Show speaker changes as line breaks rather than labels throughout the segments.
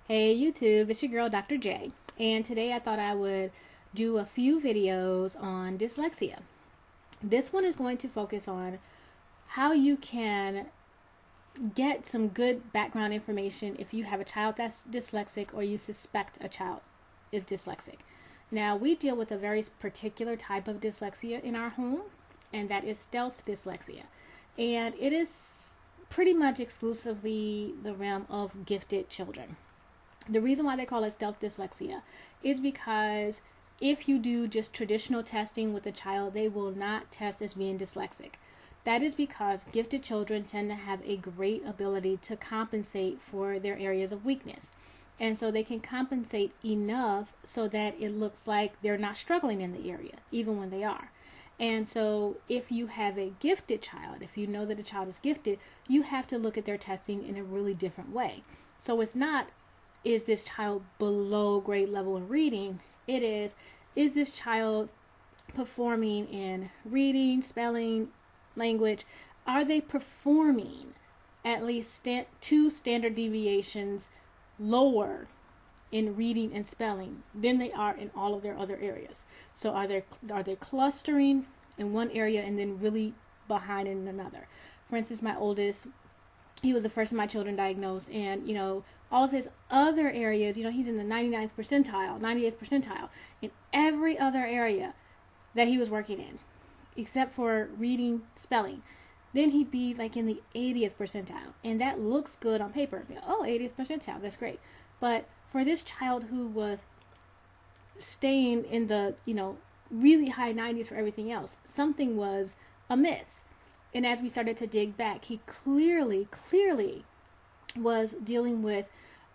Hey YouTube, it's your girl Dr. J, and today I thought I would do a few videos on dyslexia. This one is going to focus on how you can get some good background information if you have a child that's dyslexic or you suspect a child is dyslexic. Now, we deal with a very particular type of dyslexia in our home, and that is stealth dyslexia. And it is pretty much exclusively the realm of gifted children. The reason why they call it stealth dyslexia is because if you do just traditional testing with a child, they will not test as being dyslexic. That is because gifted children tend to have a great ability to compensate for their areas of weakness. And so they can compensate enough so that it looks like they're not struggling in the area, even when they are. And so if you have a gifted child, if you know that a child is gifted, you have to look at their testing in a really different way. So it's not, is this child below grade level in reading? It is this child performing in reading, spelling, language? Are they performing at least two standard deviations lower in reading and spelling than they are in all of their other areas? So are they clustering in one area and then really behind in another? For instance, my oldest, he was the first of my children diagnosed, and all of his other areas, he's in the 99th percentile, 98th percentile in every other area that he was working in, except for reading, spelling. Then he'd be like in the 80th percentile, and that looks good on paper. Oh, 80th percentile, that's great. But for this child who was staying in the, really high 90s for everything else, something was amiss. And as we started to dig back, he clearly was dealing with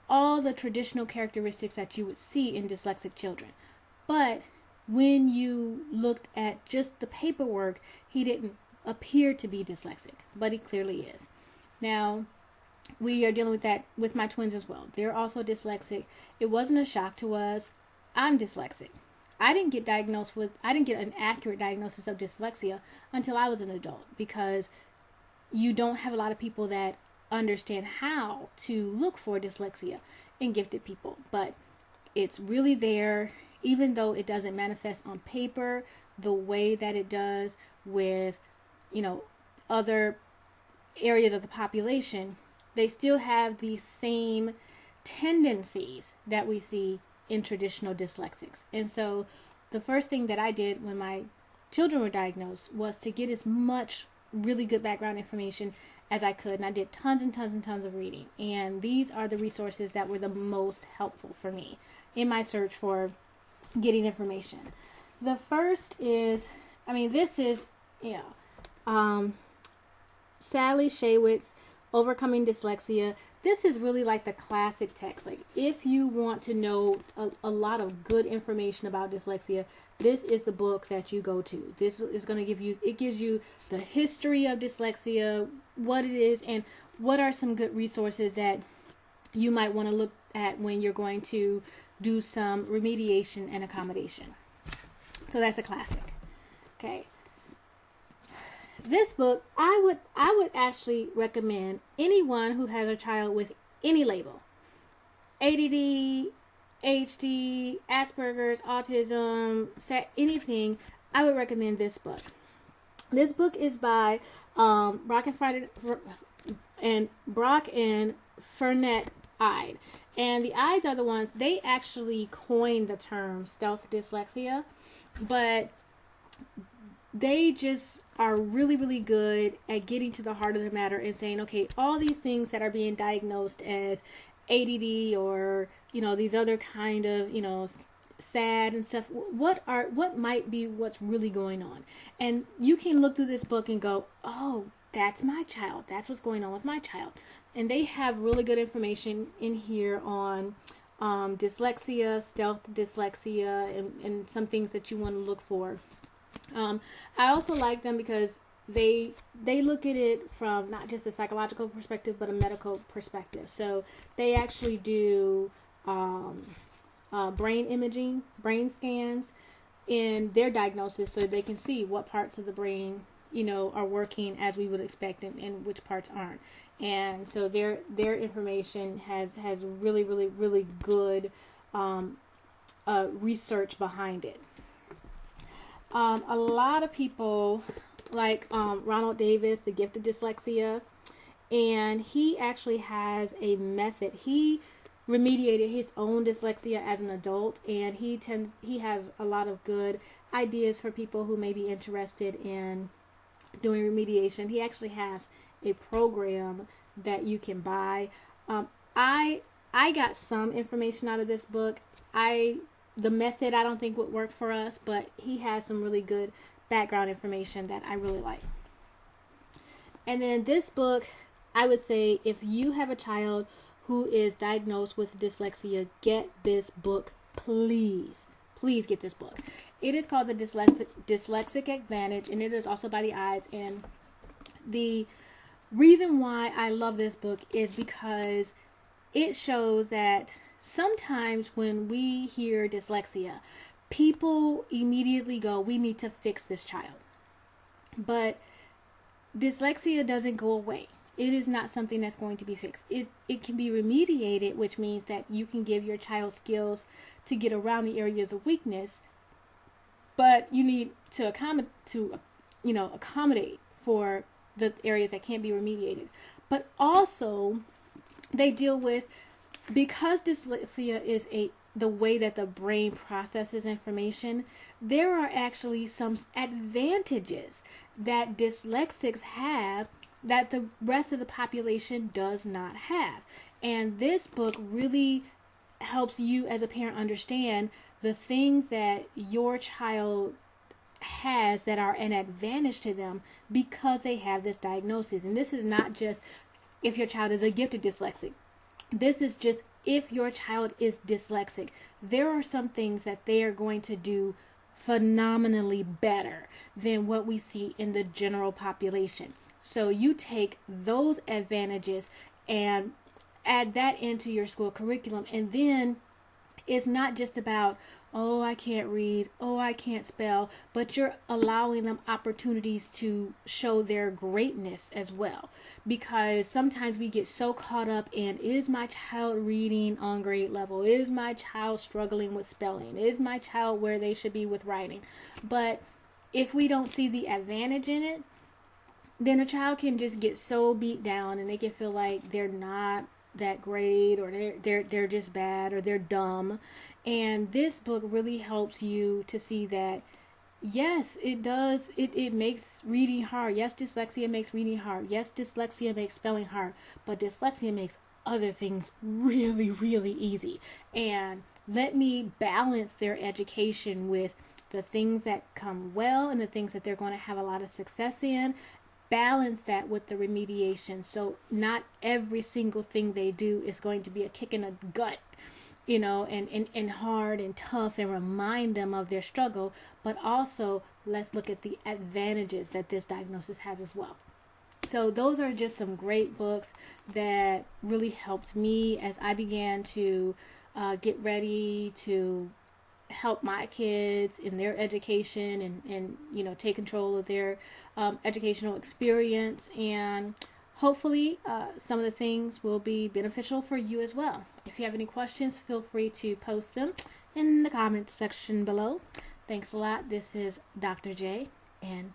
all the traditional characteristics that you would see in dyslexic children. But when you looked at just the paperwork, he didn't appear to be dyslexic, but he clearly is. Now, we are dealing with that with my twins as well. They're also dyslexic. It wasn't a shock to us. I'm dyslexic. I didn't get an accurate diagnosis of dyslexia until I was an adult, because you don't have a lot of people that understand how to look for dyslexia in gifted people. But it's really there, even though it doesn't manifest on paper the way that it does with, other areas of the population. They still have the same tendencies that we see in traditional dyslexics. And so the first thing that I did when my children were diagnosed was to get as much really good background information as I could. And I did tons and tons and tons of reading. And these are the resources that were the most helpful for me in my search for getting information. The first is, this is, Sally Shaywitz's Overcoming Dyslexia. This is really like the classic text. Like, if you want to know a lot of good information about dyslexia, this is the book that you go to. This is going to gives you the history of dyslexia, what it is, and what are some good resources that you might want to look at when you're going to do some remediation and accommodation. So that's a classic. Okay. This book, I would actually recommend anyone who has a child with any label. ADD, HD, Asperger's, autism, anything, I would recommend this book. This book is by Brock and Fernette Ide. And the Ides are the ones, they actually coined the term stealth dyslexia, but they just are really, really good at getting to the heart of the matter and saying, okay, all these things that are being diagnosed as ADD or, these other kind of, sad and stuff, what might be what's really going on. And you can look through this book and go, oh, that's my child. That's what's going on with my child. And they have really good information in here on dyslexia, stealth dyslexia, and some things that you want to look for. I also like them because they look at it from not just a psychological perspective, but a medical perspective. So they actually do brain imaging, brain scans in their diagnosis, so they can see what parts of the brain, are working as we would expect, and which parts aren't. And so their information has really, really, really good research behind it. A lot of people like Ronald Davis, The Gift of Dyslexia, and he actually has a method. He remediated his own dyslexia as an adult, and he has a lot of good ideas for people who may be interested in doing remediation. He actually has a program that you can buy. I got some information out of this book. The method I don't think would work for us, but he has some really good background information that I really like. And then this book, I would say if you have a child who is diagnosed with dyslexia, get this book, please. Please get this book. It is called The Dyslexic Advantage, and it is also by DAJedu. And the reason why I love this book is because it shows that sometimes when we hear dyslexia, people immediately go, we need to fix this child. But dyslexia doesn't go away. It is not something that's going to be fixed. It can be remediated, which means that you can give your child skills to get around the areas of weakness, but you need to accommodate for the areas that can't be remediated. But also, they deal with, because dyslexia is the way that the brain processes information, there are actually some advantages that dyslexics have that the rest of the population does not have. And this book really helps you as a parent understand the things that your child has that are an advantage to them because they have this diagnosis. And this is not just if your child is a gifted dyslexic. This is just if your child is dyslexic. There are some things that they are going to do phenomenally better than what we see in the general population. So you take those advantages and add that into your school curriculum. And then it's not just about, oh, I can't read, oh, I can't spell, but you're allowing them opportunities to show their greatness as well. Because sometimes we get so caught up in, is my child reading on grade level? Is my child struggling with spelling? Is my child where they should be with writing? But if we don't see the advantage in it, then a child can just get so beat down and they can feel like they're not that great, or they're just bad, or they're dumb. And this book really helps you to see that yes, it does, it makes reading hard. Yes, dyslexia makes reading hard. Yes, dyslexia makes spelling hard, but dyslexia makes other things really, really easy. And let me balance their education with the things that come well and the things that they're going to have a lot of success in. Balance that with the remediation. So not every single thing they do is going to be a kick in the gut, and hard and tough, and remind them of their struggle. But also, let's look at the advantages that this diagnosis has as well. So those are just some great books that really helped me as I began to get ready to help my kids in their education and take control of their educational experience. And hopefully some of the things will be beneficial for you as well. If you have any questions, feel free to post them in the comment section below. Thanks a lot. This is Dr. J, and